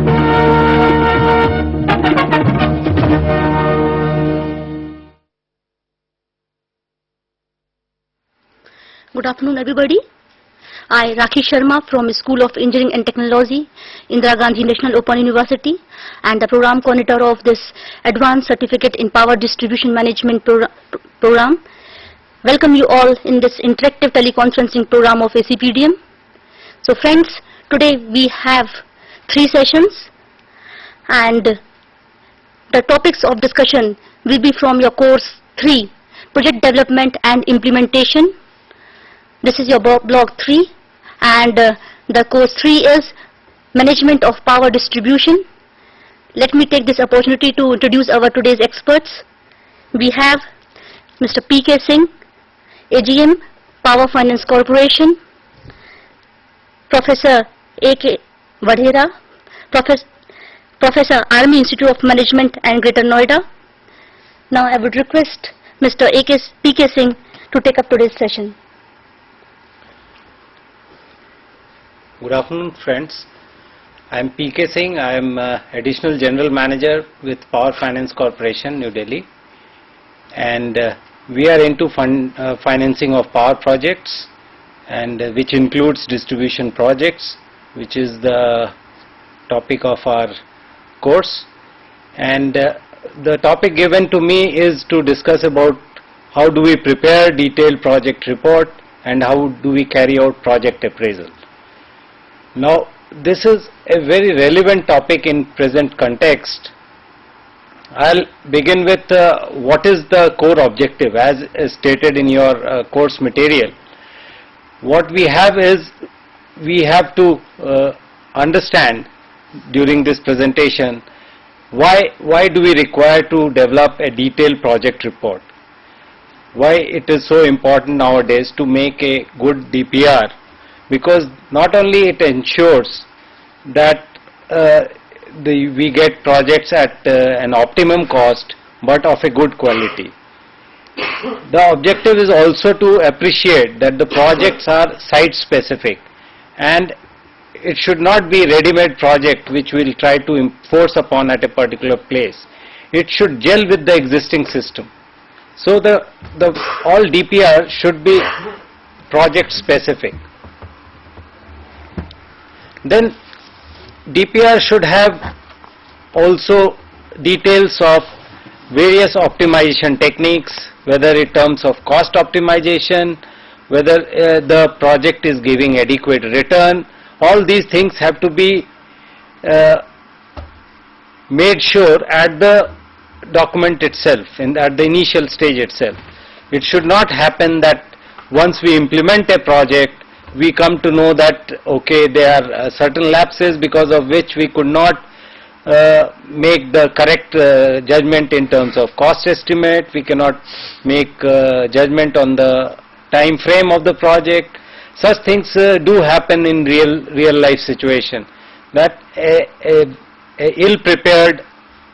Good afternoon, everybody. I, Rakhi Sharma from School of Engineering and Technology, Indira Gandhi National Open University, and the program coordinator of this Advanced Certificate in Power Distribution Management program. Welcome you all in this interactive teleconferencing program of ACPDM. So friends, today we have 3 sessions, and the topics of discussion will be from your course 3, Project Development and Implementation. This is your block 3, and the course 3 is Management of Power Distribution. Let me take this opportunity to introduce our today's experts. We have Mr. P.K. Singh, AGM, Power Finance Corporation, Professor A.K. Vadhera, Professor Army Institute of Management and Greater Noida. Now I would request Mr. P.K. Singh to take up today's session. Good afternoon, friends. I am P.K. Singh. I am Additional General Manager with Power Finance Corporation, New Delhi. And we are into financing of power projects, and which includes distribution projects, which is the topic of our course. And the topic given to me is to discuss about how do we prepare detailed project report and how do we carry out project appraisal. Now, this is a very relevant topic in present context. I'll begin with what is the core objective as stated in your course material. What we have is, we have to understand during this presentation why do we require to develop a detailed project report. Why it is so important nowadays to make a good DPR. Because not only it ensures that we get projects at an optimum cost, but of a good quality. The objective is also to appreciate that the projects are site specific, and it should not be ready-made project which we will try to enforce upon at a particular place. It should gel with the existing system. So the all DPR should be project specific. Then DPR should have also details of various optimization techniques, whether in terms of cost optimization, whether the project is giving adequate return. All these things have to be made sure at the document itself, at the initial stage itself. It should not happen that once we implement a project, we come to know that okay, there are certain lapses because of which we could not make the correct judgment in terms of cost estimate. We cannot make judgment on the time frame of the project. Such things do happen in real life situation, that a ill prepared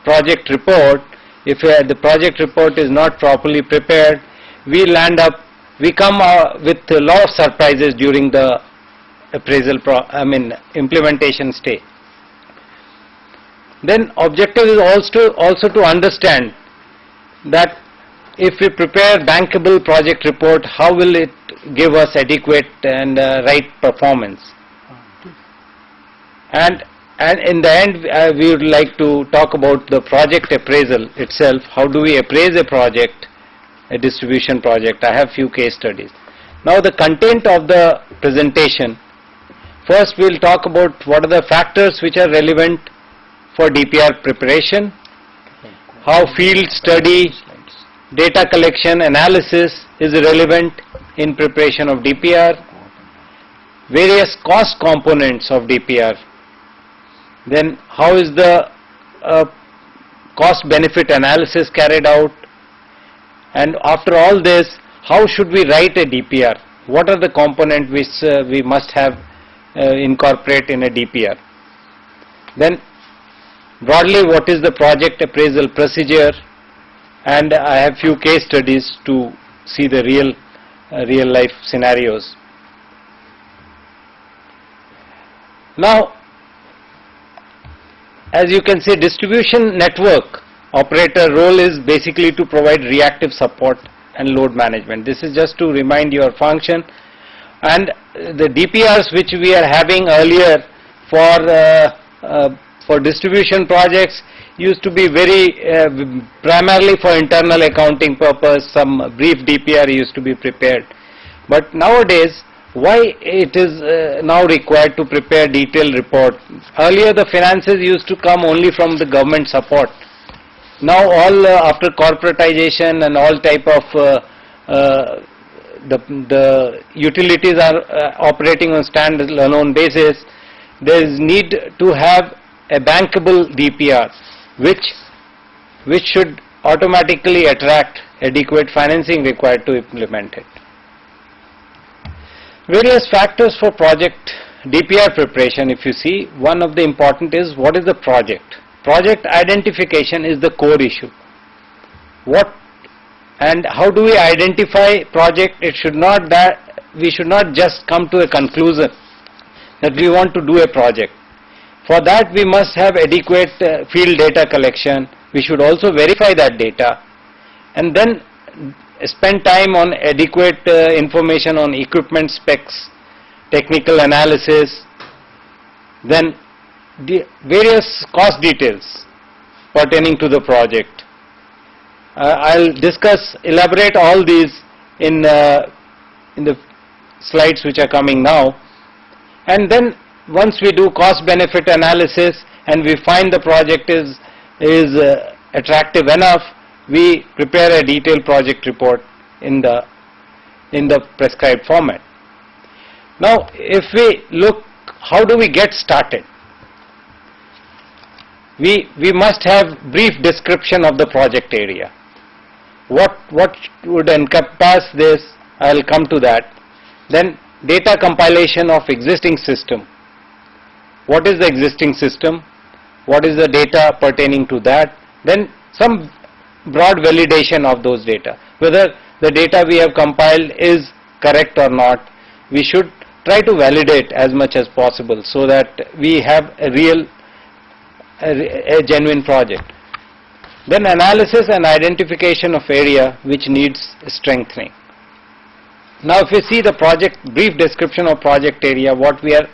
project report, if the project report is not properly prepared, we come with a lot of surprises during the appraisal implementation stage. Then objective is also to understand that if we prepare bankable project report, how will it give us adequate and right performance. And in the end, we would like to talk about the project appraisal itself. How do we appraise a project, a distribution project? I have few case studies. Now the content of the presentation. First we will talk about what are the factors which are relevant for DPR preparation, how field study, data collection, analysis is relevant in preparation of DPR, various cost components of DPR, then how is the cost benefit analysis carried out, and after all this, how should we write a DPR? What are the components which we must have incorporate in a DPR? Then broadly, what is the project appraisal procedure? And I have few case studies to see the real life scenarios. Now, as you can see, distribution network operator role is basically to provide reactive support and load management. This is just to remind your function. And the DPRs which we are having earlier for distribution projects used to be very primarily for internal accounting purpose. Some brief DPR used to be prepared, but nowadays why it is now required to prepare detailed report? Earlier the finances used to come only from the government support. Now all after corporatization and all type of the utilities are operating on standalone basis, there is need to have a bankable DPR which should automatically attract adequate financing required to implement it. Various factors for project DPR preparation, if you see, one of the important is what is the project. Project identification is the core issue. What and how do we identify project? It should not that we should not just come to a conclusion that we want to do a project. For that we must have adequate field data collection. We should also verify that data and then spend time on adequate information on equipment specs, technical analysis, then the various cost details pertaining to the project. I'll elaborate all these in the slides which are coming now. And then once we do cost benefit analysis and we find the project is attractive enough, we prepare a detailed project report in the prescribed format. Now if we look, how do we get started? We must have brief description of the project area. What would encompass this? I will come to that. Then data compilation of existing system. What is the existing system? What is the data pertaining to that? Then some broad validation of those data. Whether the data we have compiled is correct or not, we should try to validate as much as possible so that we have a genuine project. Then analysis and identification of area which needs strengthening. Now if we see the project, brief description of project area, what we are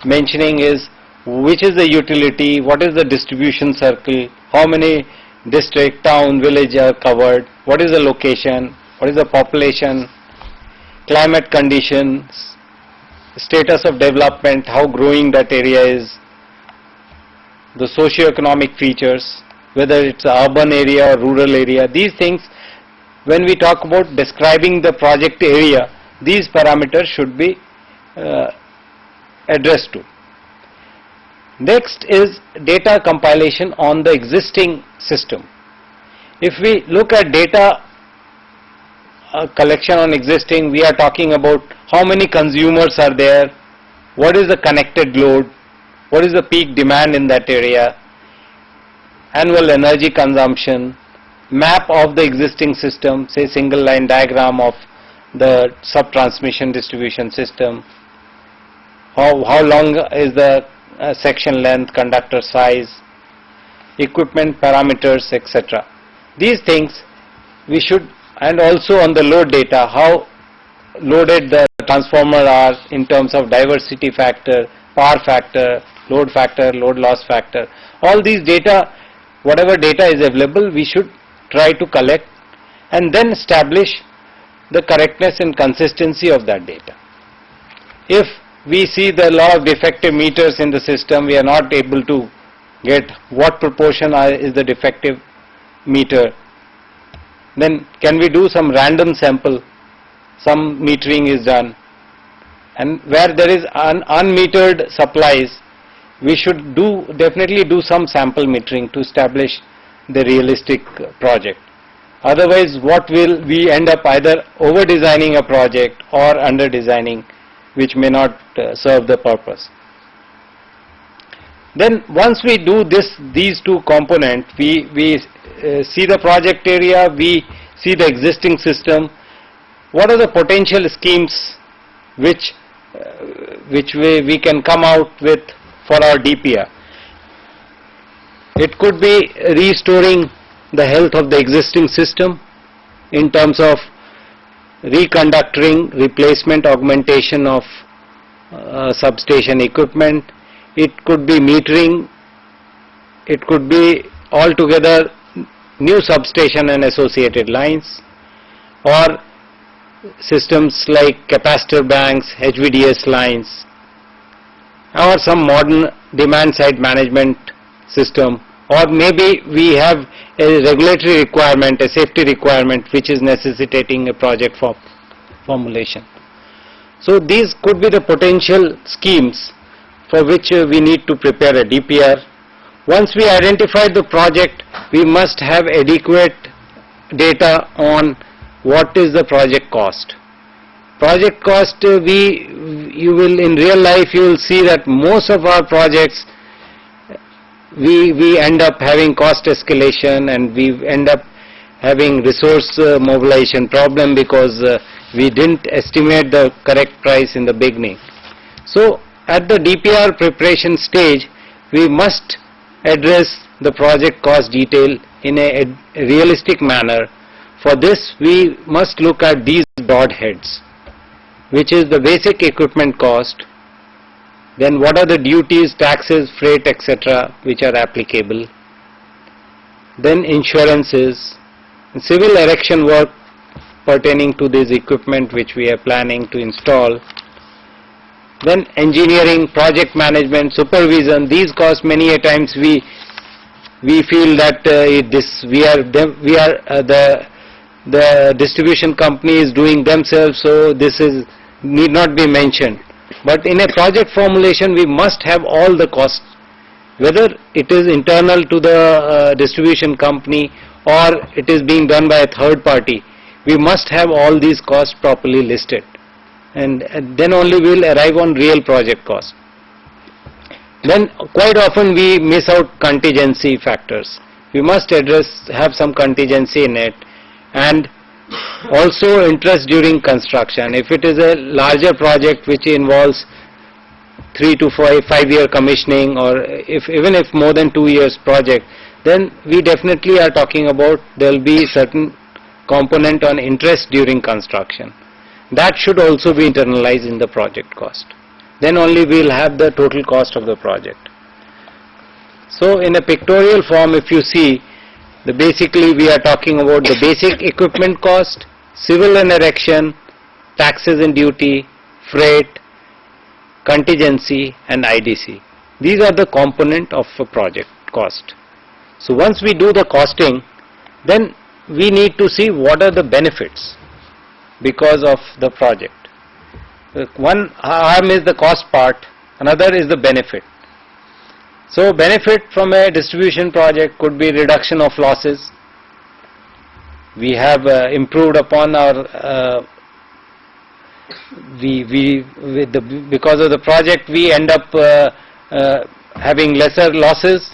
mentioning is which is the utility, what is the distribution circle, how many district, town, village are covered, what is the location, what is the population, climate conditions, status of development, how growing that area is, the socio-economic features, whether it's an urban area or rural area. These things, when we talk about describing the project area, these parameters should be addressed to. Next is data compilation on the existing system. If we look at data collection on existing, we are talking about how many consumers are there, what is the connected load, what is the peak demand in that area, annual energy consumption, map of the existing system, say single line diagram of the sub-transmission distribution system, how long is the section length, conductor size, equipment parameters, etc. These things we should, and also on the load data, how loaded the transformer are in terms of diversity factor, power factor, load loss factor. All these data, whatever data is available, we should try to collect and then establish the correctness and consistency of that data. If we see the lot of defective meters in the system, we are not able to get what proportion is the defective meter, then can we do some random sample, some metering is done, and where there is unmetered supplies, we should definitely do some sample metering to establish the realistic project. Otherwise, what will we end up either over designing a project or under designing, which may not serve the purpose. Then once we do these two components, we see the project area, we see the existing system, what are the potential schemes which we can come out with for our DPR. It could be restoring the health of the existing system in terms of reconductoring, replacement, augmentation of substation equipment. It could be metering. It could be altogether new substation and associated lines, or systems like capacitor banks, HVDS lines, or some modern demand side management system, or maybe we have a regulatory requirement, a safety requirement which is necessitating a project formulation. So these could be the potential schemes for which we need to prepare a DPR. Once we identify the project, we must have adequate data on what is the project cost. Project cost, you will in real life, you will see that most of our projects, we end up having cost escalation, and we end up having resource mobilization problem because we didn't estimate the correct price in the beginning. So at the DPR preparation stage, we must address the project cost detail in a realistic manner. For this, we must look at these broad heads, which is the basic equipment cost, then what are the duties, taxes, freight, etc. which are applicable, then insurances, civil erection work pertaining to this equipment which we are planning to install, then engineering, project management, supervision. These costs, many a times we feel that the distribution company is doing themselves, so this need not be mentioned. But in a project formulation, we must have all the costs, whether it is internal to the distribution company or it is being done by a third party. We must have all these costs properly listed, and then only we will arrive on real project cost. Then quite often we miss out contingency factors. We must have some contingency in it, and also interest during construction. If it is a larger project which involves 3 to 5 year commissioning, or even if more than 2 years project, then we definitely are talking about there will be certain component on interest during construction. That should also be internalized in the project cost. Then only we will have the total cost of the project. So in a pictorial form, if you see, basically we are talking about the basic equipment cost, civil and erection, taxes and duty, freight, contingency and IDC. These are the component of a project cost. So once we do the costing, then we need to see what are the benefits because of the project. One arm is the cost part, another is the benefit. So benefit from a distribution project could be reduction of losses. We have improved upon our because of the project we end up having lesser losses,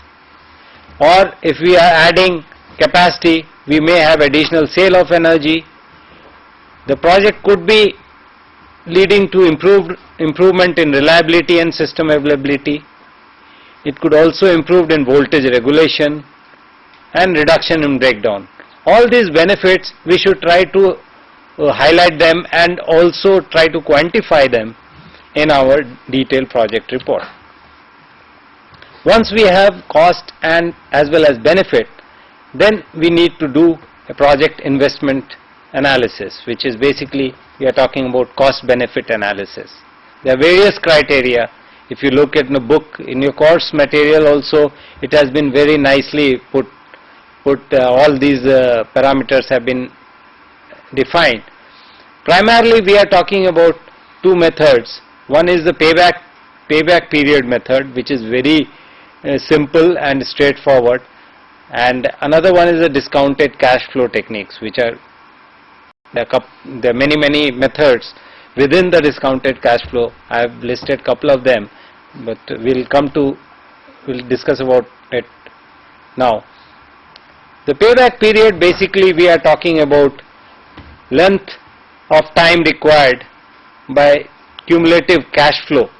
or if we are adding capacity, we may have additional sale of energy. The project could be leading to improvement in reliability and system availability. It could also improve in voltage regulation and reduction in breakdown. All these benefits, we should try to highlight them and also try to quantify them in our detailed project report. Once we have cost and as well as benefit, then we need to do a project investment analysis, which is basically we are talking about cost benefit analysis. There are various criteria. If you look at the book, in your course material also, it has been very nicely put all these parameters have been defined. Primarily we are talking about two methods. One is the payback period method, which is very simple and straightforward, and another one is the discounted cash flow techniques, which are there are many methods within the discounted cash flow. I have listed couple of them, but we'll discuss about it now. The payback period, basically we are talking about length of time required by cumulative cash flow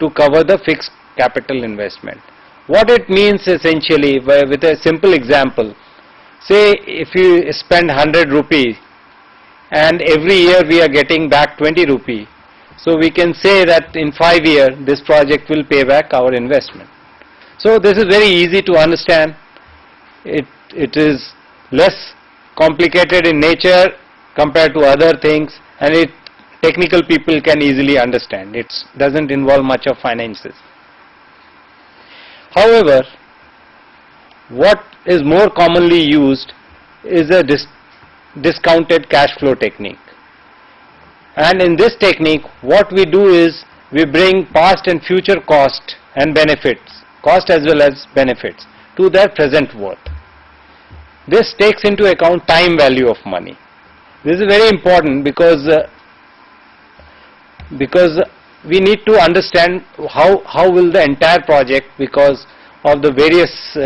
to cover the fixed capital investment. What it means essentially, with a simple example, say if you spend 100 rupees and every year we are getting back 20 rupee, so we can say that in 5 years this project will pay back our investment. So this is very easy to understand. It is less complicated in nature compared to other things, and technical people can easily understand. It doesn't involve much of finances. However, what is more commonly used is a discounted cash flow technique. And in this technique, what we do is we bring past and future cost and benefits, cost as well as benefits, to their present worth. This takes into account time value of money. This is very important because we need to understand how will the entire project, because of the various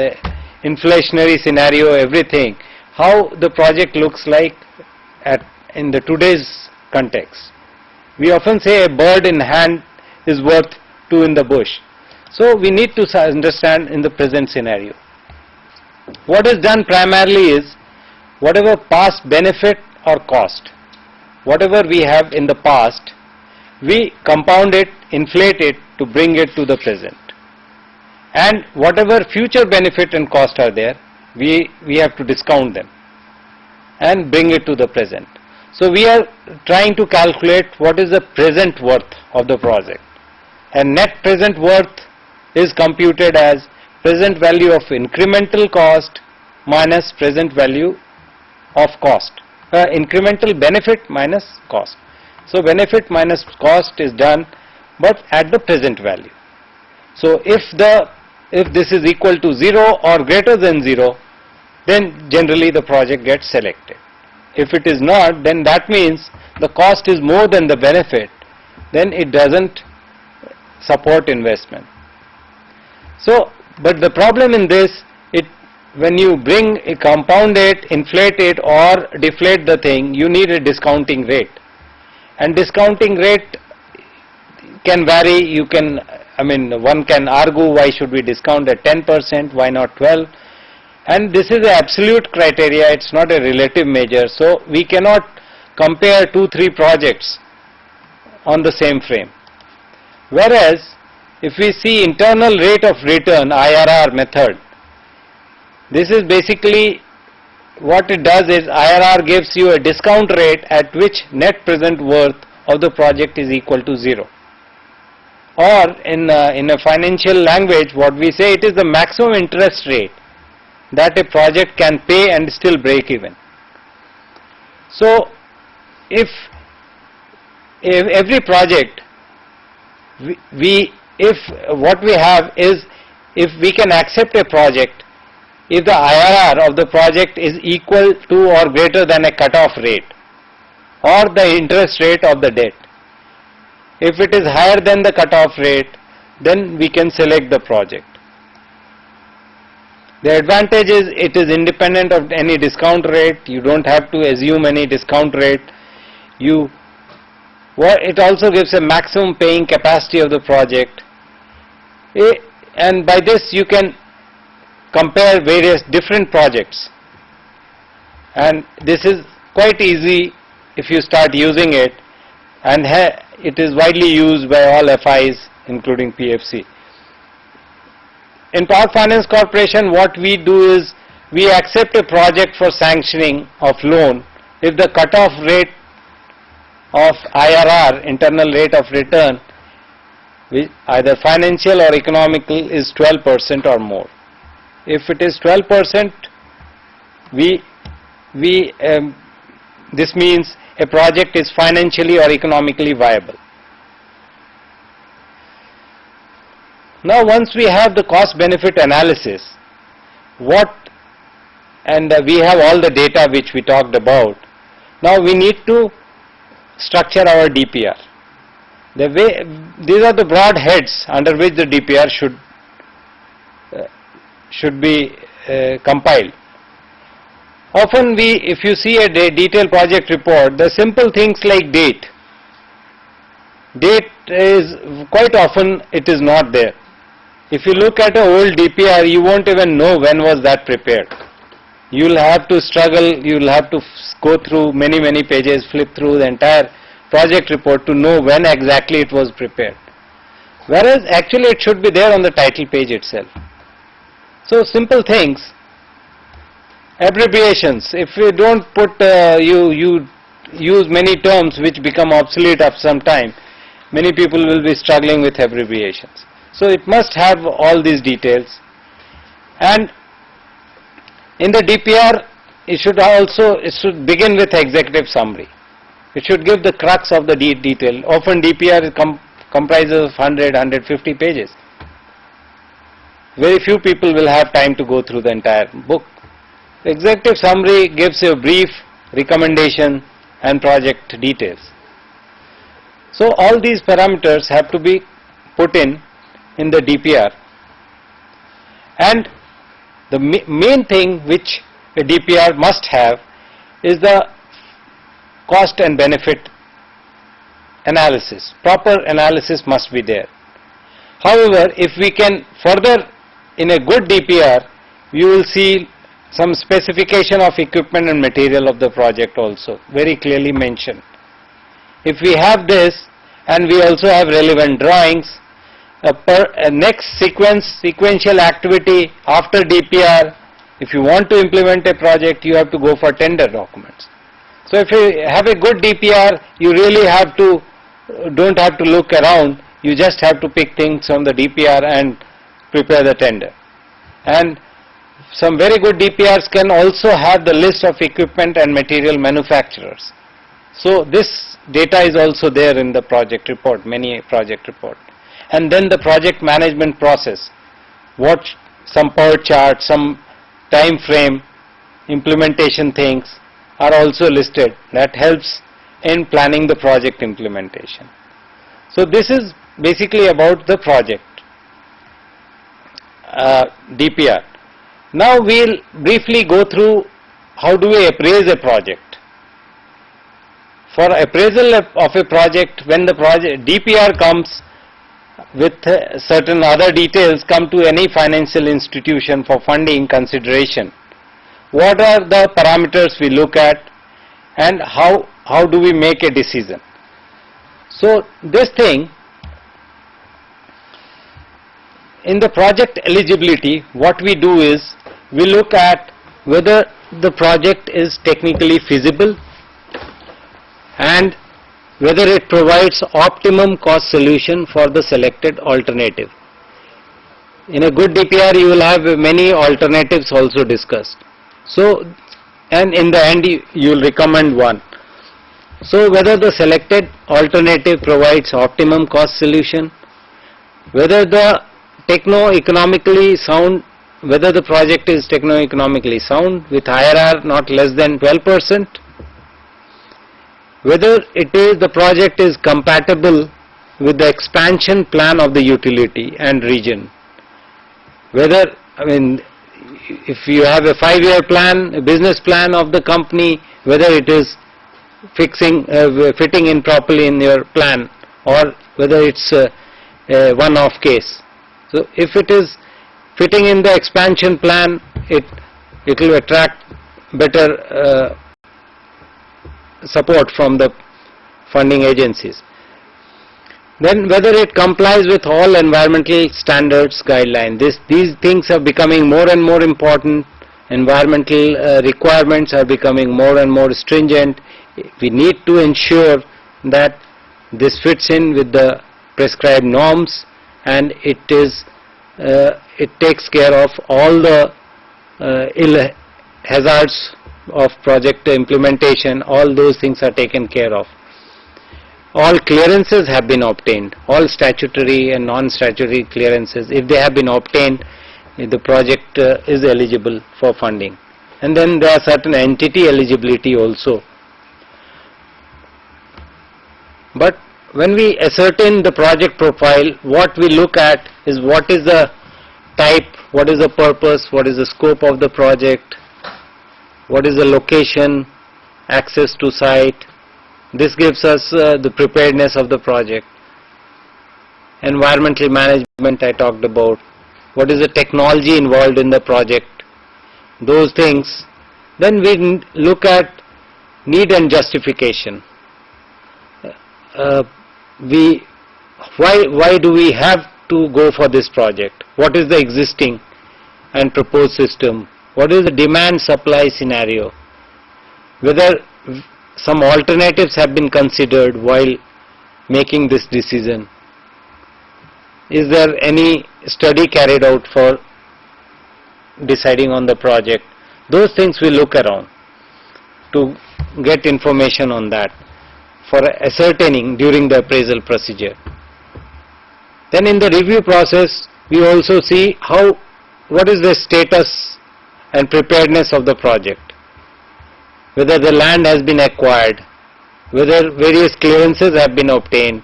inflationary scenario, everything, how the project looks like in the today's context. We often say a bird in hand is worth two in the bush. So we need to understand in the present scenario. What is done primarily is whatever past benefit or cost, whatever we have in the past, we compound it, inflate it to bring it to the present. And whatever future benefit and cost are there, we have to discount them and bring it to the present. So we are trying to calculate what is the present worth of the project. And net present worth is computed as present value of incremental cost minus present value of cost. Incremental benefit minus cost. So benefit minus cost is done, but at the present value. So if this is equal to 0 or greater than 0, then generally the project gets selected. If it is not, then that means the cost is more than the benefit, then it doesn't support investment. So, but the problem in this, when you compound it, inflate it or deflate the thing, you need a discounting rate. And discounting rate can vary. One can argue why should we discount at 10%, why not 12%? And this is an absolute criteria, it's not a relative measure. So we cannot compare 2-3 projects on the same frame. Whereas if we see internal rate of return, IRR method, this is basically what it does is IRR gives you a discount rate at which net present worth of the project is equal to 0. Or in a financial language, what we say, it is the maximum interest rate that a project can pay and still break even. So if every project, what we have is, if we can accept a project if the IRR of the project is equal to or greater than a cutoff rate or the interest rate of the debt. If it is higher than the cutoff rate, then we can select the project. The advantage is it is independent of any discount rate. You don't have to assume any discount rate. It also gives a maximum paying capacity of the project. And by this you can compare various different projects. And this is quite easy if you start using it, and it is widely used by all FIs including PFC. In Power Finance Corporation, what we do is we accept a project for sanctioning of loan if the cutoff rate of IRR, internal rate of return, either financial or economical, is 12% or more. If it is 12%, this means a project is financially or economically viable. Now once we have the cost benefit analysis, and we have all the data which we talked about, now we need to structure our DPR. These are the broad heads under which the DPR should be compiled. Often if you see a detailed project report, the simple things like date is quite often it is not there. If you look at an old DPR, you won't even know when was that prepared. You'll have to struggle, you'll have to go through many pages, flip through the entire project report to know when exactly it was prepared. Whereas actually it should be there on the title page itself. So simple things, abbreviations. If you don't put, you use many terms which become obsolete after some time, many people will be struggling with abbreviations. So it must have all these details. And in the DPR, it should begin with executive summary. It should give the crux of the detail. Often DPR comprises of 100, 150 pages. Very few people will have time to go through the entire book. The executive summary gives you a brief recommendation and project details. So all these parameters have to be put in the DPR. And the main thing which a DPR must have is the cost and benefit analysis. Proper analysis must be there. However, if we can further, in a good DPR, you will see some specification of equipment and material of the project also, very clearly mentioned. If we have this, and we also have relevant drawings, a next sequential activity after DPR, if you want to implement a project, you have to go for tender documents. So if you have a good DPR, you really don't have to look around, you just have to pick things on the DPR and prepare the tender. And some very good DPRs can also have the list of equipment and material manufacturers. So this data is also there in the project report, many project report. And then the project management process, some power chart, some time frame, implementation things are also listed. That helps in planning the project implementation. So this is basically about the project DPR. Now we'll briefly go through how do we appraise a project. For appraisal of a project, when the project DPR comes with certain other details come to any financial institution for funding consideration, what are the parameters we look at and how do we make a decision. So this thing, in the project eligibility, what we do is we look at whether the project is technically feasible and whether it provides optimum cost solution for the selected alternative. In a good DPR you will have many alternatives also discussed. So, and in the end you will recommend one. So whether the selected alternative provides optimum cost solution, whether the project is techno-economically sound with IRR not less than 12%, whether the project is compatible with the expansion plan of the utility and region, whether, if you have a 5-year plan, a business plan of the company, whether it is fitting in properly in your plan or whether it's a one-off case. So if it is fitting in the expansion plan, it will attract better support from the funding agencies. Then whether it complies with all environmental standards guidelines. These things are becoming more and more important. Environmental requirements are becoming more and more stringent. We need to ensure that this fits in with the prescribed norms and it takes care of all the ill hazards of project implementation. All those things are taken care of. All clearances have been obtained, all statutory and non-statutory clearances. If they have been obtained, the project is eligible for funding. And then there are certain entity eligibility also. But when we ascertain the project profile, what we look at is what is the type, what is the purpose, what is the scope of the project, what is the location, access to site. This gives us the preparedness of the project. Environmental management I talked about. what is the technology involved in the project, those things. Then we look at need and justification. Why do we have to go for this project? What is the existing and proposed system? What is the demand supply scenario? Whether some alternatives have been considered while making this decision. Is there any study carried out for deciding on the project? Those things we look around to get information on that for ascertaining during the appraisal procedure. Then in the review process, we also see what is the status and preparedness of the project, whether the land has been acquired, whether various clearances have been obtained,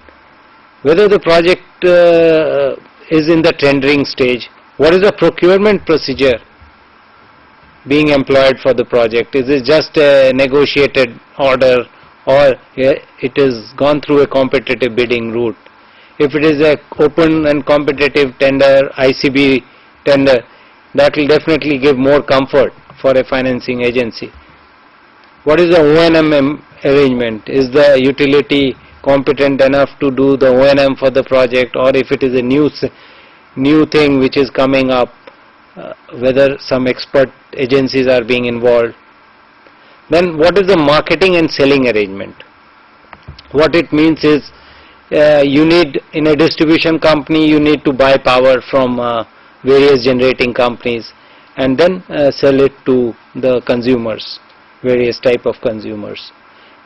whether the project is in the tendering stage, what is the procurement procedure being employed for the project. Is it just a negotiated order, or it is gone through a competitive bidding route? If it is a open and competitive tender, ICB tender, that will definitely give more comfort for a financing agency. What is the O&M arrangement? Is the utility competent enough to do the O&M for the project, or if it is a new thing which is coming up, whether some expert agencies are being involved. Then what is the marketing and selling arrangement? What it means is you need, in a distribution company, you need to buy power from various generating companies and then sell it to the consumers, various type of consumers.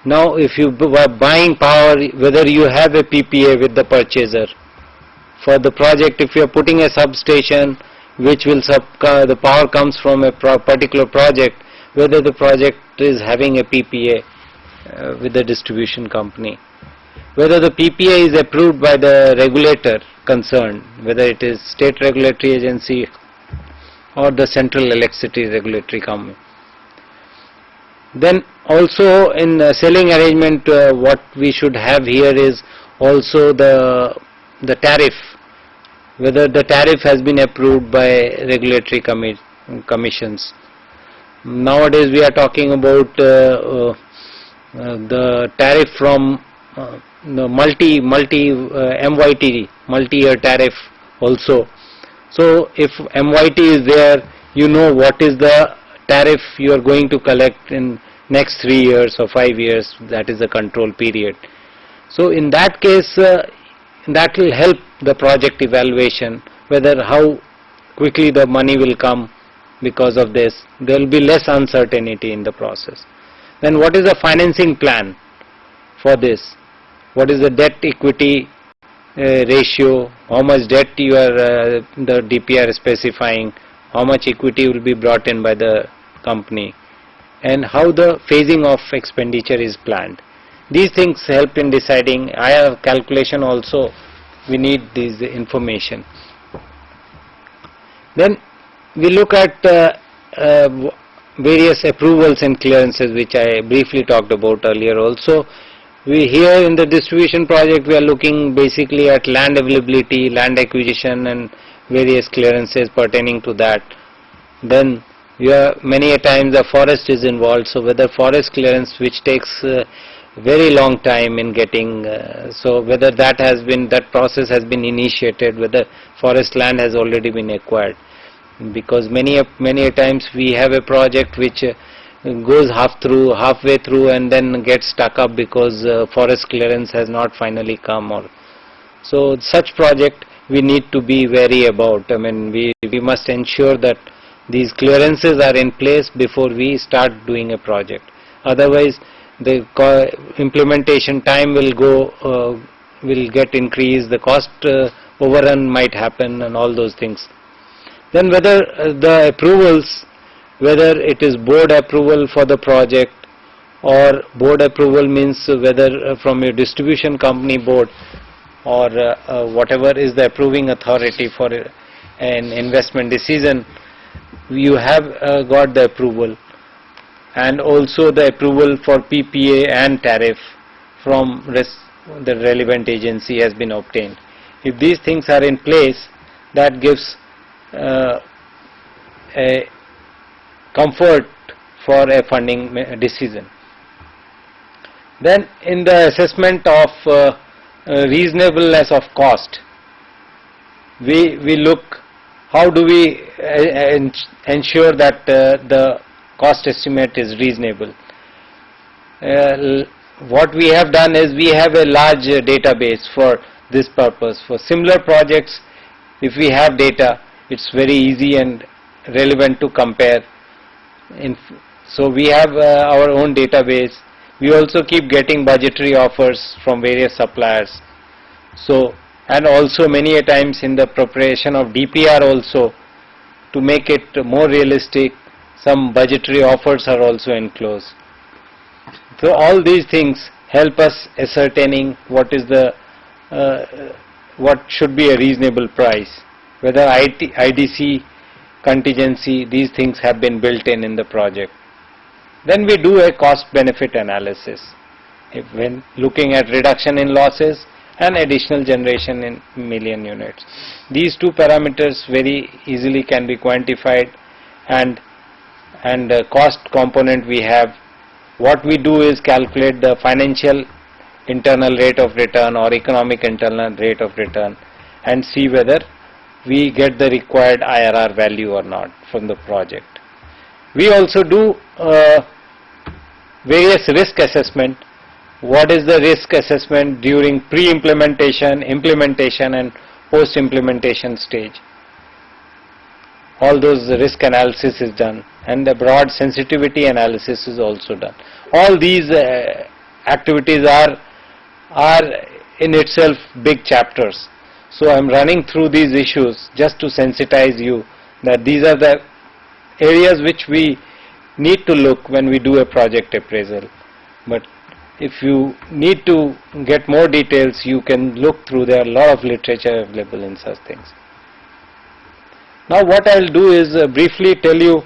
Now if you are buying power, whether you have a PPA with the purchaser for the project, if you are putting a substation which will the power comes from a particular project, whether the project is having a PPA with the distribution company, whether the PPA is approved by the regulator concerned, whether it is state regulatory agency or the central electricity regulatory company. Then also in selling arrangement, what we should have here is also the tariff, whether the tariff has been approved by regulatory commissions. Nowadays we are talking about the tariff from the MYT, multi-year tariff also. So if MYT is there, you know what is the tariff you are going to collect in next 3 years or 5 years, that is the control period. So in that case, that will help the project evaluation, whether how quickly the money will come because of this. There will be less uncertainty in the process. Then what is the financing plan for this? What is the debt equity ratio? How much debt you are the DPR is specifying? How much equity will be brought in by the company? And how the phasing of expenditure is planned. These things help in deciding. I have calculation also. We need this information. Then we look at various approvals and clearances, which I briefly talked about earlier also. We here in the distribution project, we are looking basically at land availability, land acquisition and various clearances pertaining to that. Then many a times the forest is involved, so whether forest clearance, which takes very long time in getting, so whether that process has been initiated, whether forest land has already been acquired, because many a times we have a project which goes halfway through and then gets stuck up because forest clearance has not finally come. Or so such project we need to be wary about. I mean, we must ensure that these clearances are in place before we start doing a project. Otherwise the implementation time will get increased, the cost overrun might happen and all those things. Then whether the approvals, whether it is board approval for the project, or board approval means whether from your distribution company board or whatever is the approving authority for an investment decision, you have got the approval, and also the approval for PPA and tariff from the relevant agency has been obtained. If these things are in place, that gives a comfort for a funding decision. Then in the assessment of reasonableness of cost, we look how do we ensure that the cost estimate is reasonable. What we have done is we have a large database for this purpose. For similar projects, if we have data, it's very easy and relevant to compare. So we have our own database. We also keep getting budgetary offers from various suppliers. So, and also many a times in the preparation of DPR also, to make it more realistic, some budgetary offers are also enclosed. So all these things help us ascertaining what is the what should be a reasonable price, whether IDC, contingency, these things have been built in the project. Then we do a cost benefit analysis when looking at reduction in losses and additional generation in million units. These two parameters very easily can be quantified, and the cost component we have. What we do is calculate the financial internal rate of return or economic internal rate of return and see whether we get the required IRR value or not from the project. We also do various risk assessment. What is the risk assessment during pre-implementation, implementation and post-implementation stage? All those risk analysis is done, and the broad sensitivity analysis is also done. All these activities are in itself big chapters. So I am running through these issues just to sensitize you that these are the areas which we need to look when we do a project appraisal. But if you need to get more details, you can look through. There are a lot of literature available in such things. Now what I will do is briefly tell you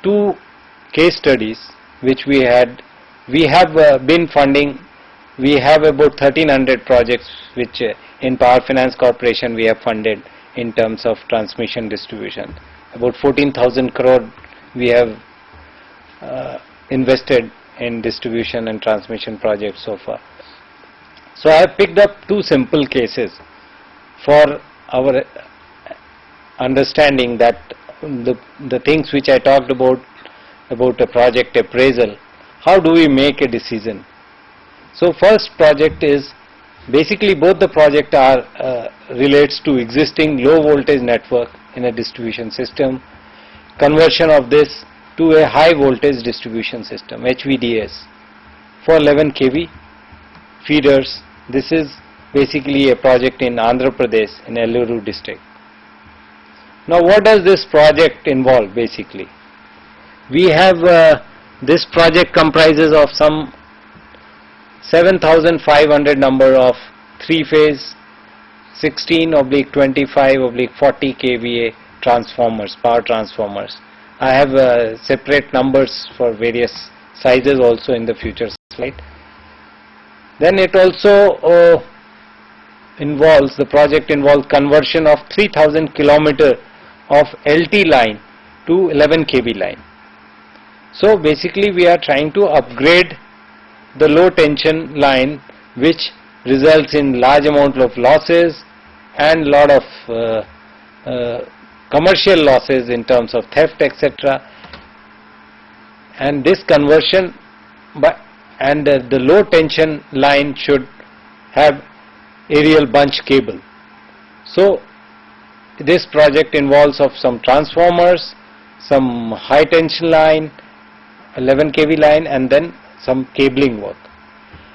two case studies which we have been funding. We have about 1300 projects which in Power Finance Corporation we have funded in terms of transmission distribution. About 14,000 crore we have invested in distribution and transmission projects so far. So I have picked up two simple cases for our understanding that the things which I talked about a project appraisal, how do we make a decision? So first project is basically both the project are relates to existing low voltage network in a distribution system, conversion of this to a high voltage distribution system HVDS for 11 kV feeders. This is basically a project in Andhra Pradesh in Elluru district. Now what does this project involve basically? We have this project comprises of some 7,500 number of 3-phase 16/25/40 kVA transformers, power transformers. I have separate numbers for various sizes also in the future slide. Then it also the project involves conversion of 3,000 km of LT line to 11 kV line. So basically we are trying to upgrade the low tension line, which results in large amount of losses and lot of commercial losses in terms of theft, etc. And this conversion and the low tension line should have aerial bunch cable. So this project involves of some transformers, some high tension line, 11 kV line, and then some cabling work.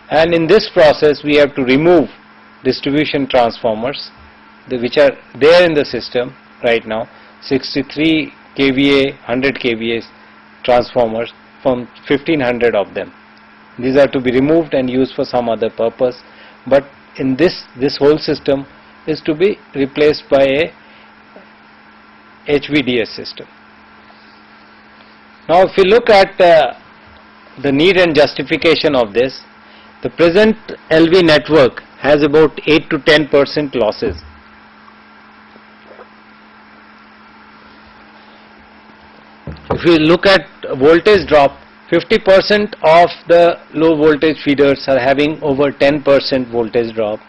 And in this process we have to remove distribution transformers which are there in the system right now, 63 kVA, 100 kVA transformers, from 1500 of them. These are to be removed and used for some other purpose, but in this whole system is to be replaced by a HVDS system. Now if you look at the need and justification of this, the present LV network has about 8 to 10% losses. if you look at voltage drop, 50% of the low voltage feeders are having over 10% voltage drop.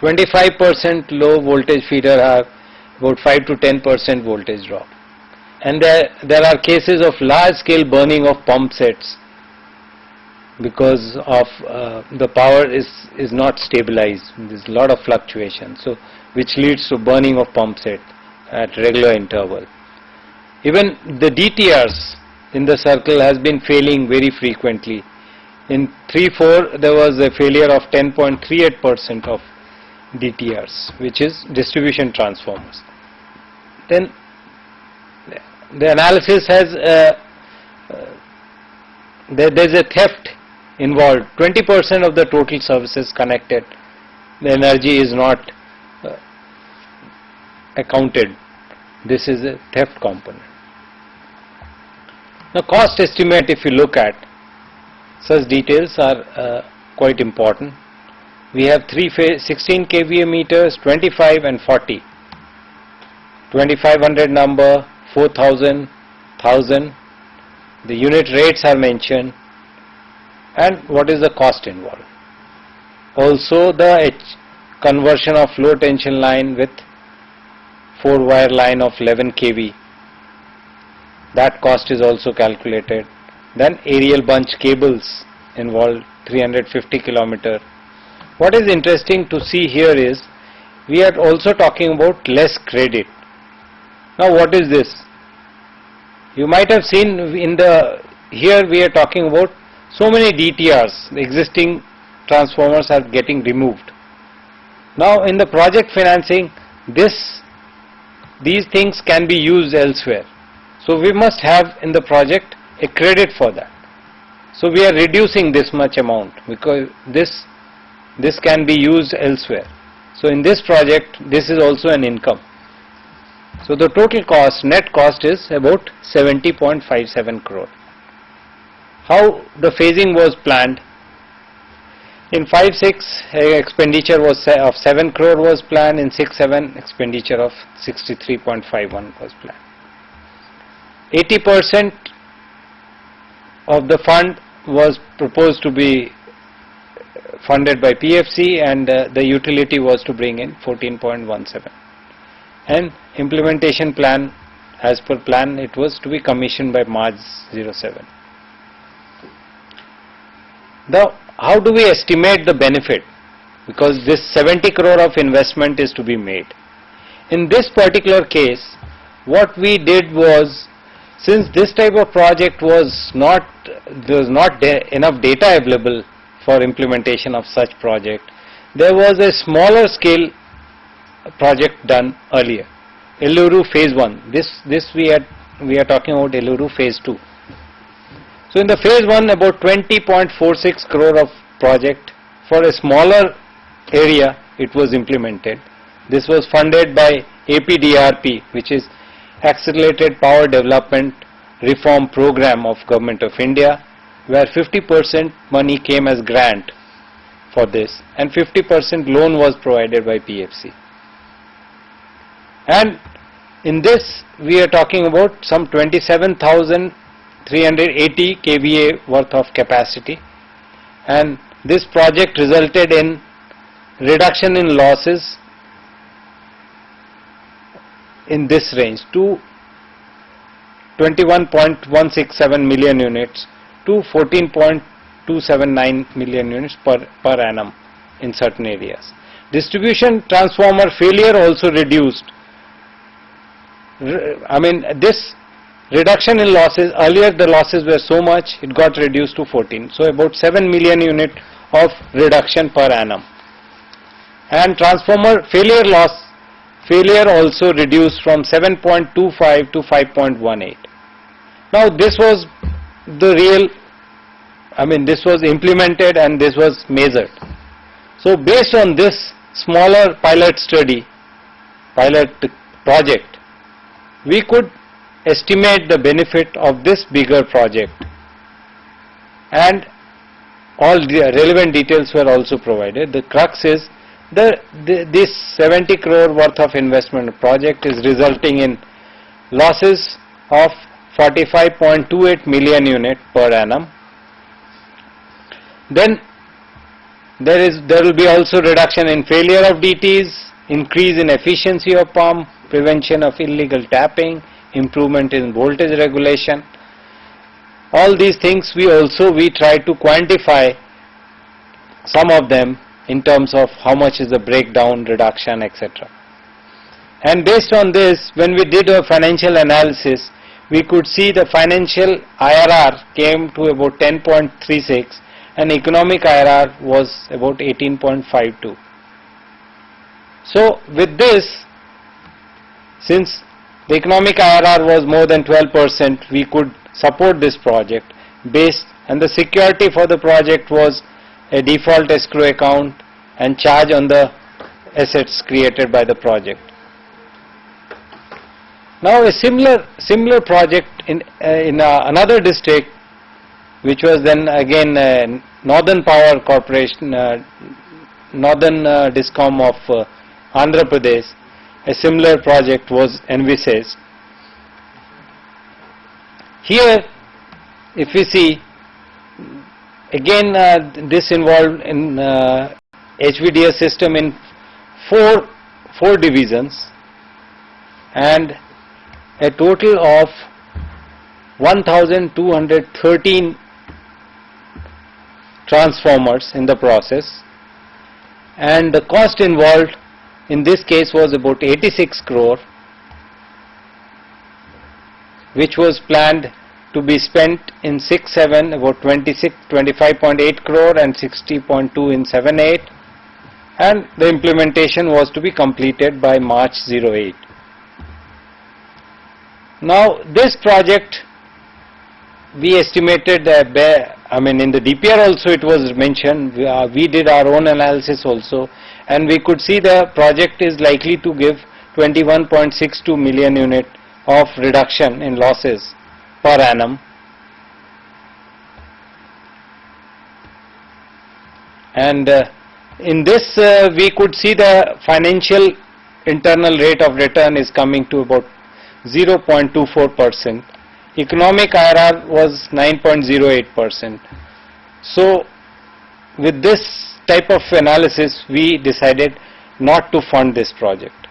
25% low voltage feeder have about 5 to 10% voltage drop. And there are cases of large scale burning of pump sets because of the power is not stabilized. There's a lot of fluctuation, so which leads to burning of pump set at regular interval. Even the DTRs in the circle has been failing very frequently. In 3-4 there was a failure of 10.38% of DTRs, which is distribution transformers. Then the analysis has there's a theft involved. 20% of the total services connected, the energy is not accounted. This is a theft component. Now, cost estimate, if you look at, such details are quite important. We have 16 kVA meters, 25 and 40. 2500 number, 4000, 1000. The unit rates are mentioned, and what is the cost involved. Also the conversion of low tension line with 4-wire line of 11 kV. That cost is also calculated. Then aerial bunch cables involved, 350 km. What is interesting to see here is we are also talking about less credit. Now what is this? You might have seen in here we are talking about so many DTRs, the existing transformers are getting removed. Now in the project financing, these things can be used elsewhere. So we must have in the project a credit for that. So we are reducing this much amount because this can be used elsewhere. So in this project, this is also an income. So the total cost, net cost is about 70.57 crore. How the phasing was planned? In 5-6 expenditure was of 7 crore was planned. In 6-7 expenditure of 63.51 was planned. 80% of the fund was proposed to be funded by PFC, and the utility was to bring in 14.17. And implementation plan, as per plan, it was to be commissioned by March 07. Now, how do we estimate the benefit? Because this 70 crore of investment is to be made. In this particular case, what we did was, since this type of project was not, there was not enough data available for implementation of such project, there was a smaller scale project done earlier. Eluru phase 1. This we are talking about Eluru phase 2. So in the phase 1, about 20.46 crore of project for a smaller area it was implemented. This was funded by APDRP, which is Accelerated Power Development Reform Program of Government of India, where 50% money came as grant for this and 50% loan was provided by PFC. And in this we are talking about some 27,380 kVA worth of capacity, and this project resulted in reduction in losses in this range to 21.167 million units to 14.279 million units per annum in certain areas. Distribution transformer failure also reduced. This reduction in losses, earlier the losses were so much, it got reduced to 14. So about 7 million unit of reduction per annum. And transformer failure also reduced from 7.25 to 5.18. Now this was the real, this was implemented and this was measured. So based on this smaller pilot project, we could estimate the benefit of this bigger project, and all the relevant details were also provided. The crux is this 70 crore worth of investment project is resulting in losses of 45.28 million unit per annum. Then there will be also reduction in failure of DTs, increase in efficiency of pump, prevention of illegal tapping, improvement in voltage regulation. All these things we try to quantify some of them in terms of how much is the breakdown, reduction, etc. And based on this, when we did a financial analysis, we could see the financial IRR came to about 10.36 and economic IRR was about 18.52. So with this, since the economic IRR was more than 12%, we could support this project and the security for the project was a default escrow account and charge on the assets created by the project. Now a similar project in another district, which was then again Northern Power Corporation, Northern Discom of Andhra Pradesh, a similar project was envisaged. Here, if we see, again this involved in HVDS system in four divisions and a total of 1,213 transformers in the process, and the cost involved in this case was about 86 crore, which was planned to be spent in 6-7 about 25.8 crore and 60.2 in 7-8, and the implementation was to be completed by March 08. Now this project we estimated, in the DPR also it was mentioned, we did our own analysis also, and we could see the project is likely to give 21.62 million unit of reduction in losses per annum. And in this we could see the financial internal rate of return is coming to about 0.24%. Economic IRR was 9.08%. So with this type of analysis we decided not to fund this project.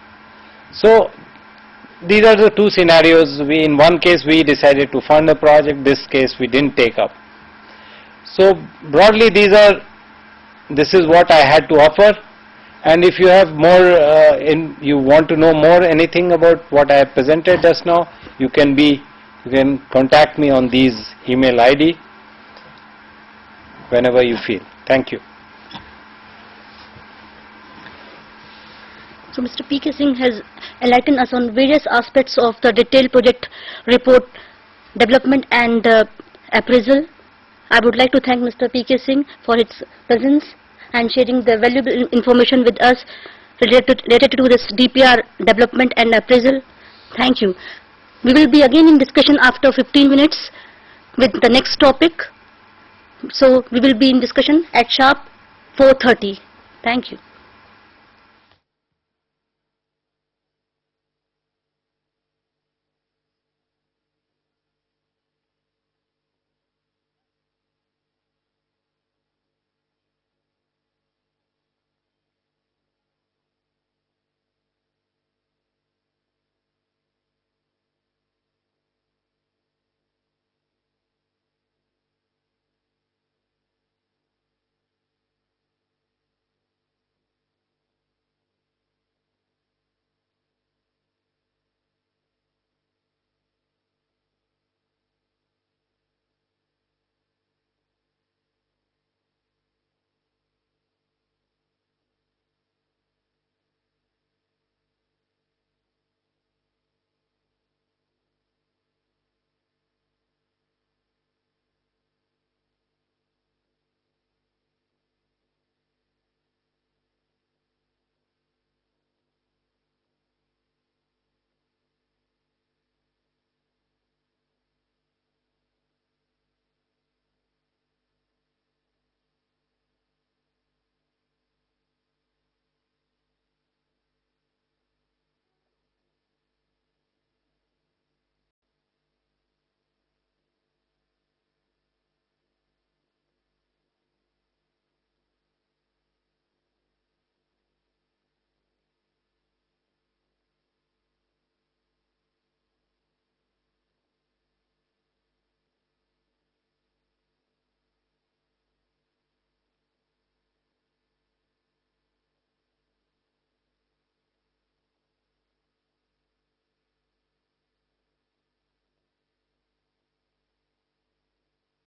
So these are the two scenarios. In one case we decided to fund the project, this case we didn't take up. So broadly this is what I had to offer, and if you have more you want to know more anything about what I have presented just now, you can contact me on these email ID whenever you feel. Thank you. So Mr. P.K. Singh has enlightened us on various aspects of the detailed project report development and appraisal. I would like to thank Mr. P.K. Singh for his presence and sharing the valuable information with us related to this DPR development and appraisal. Thank you. We will be again in discussion after 15 minutes with the next topic. So we will be in discussion at sharp 4:30. Thank you.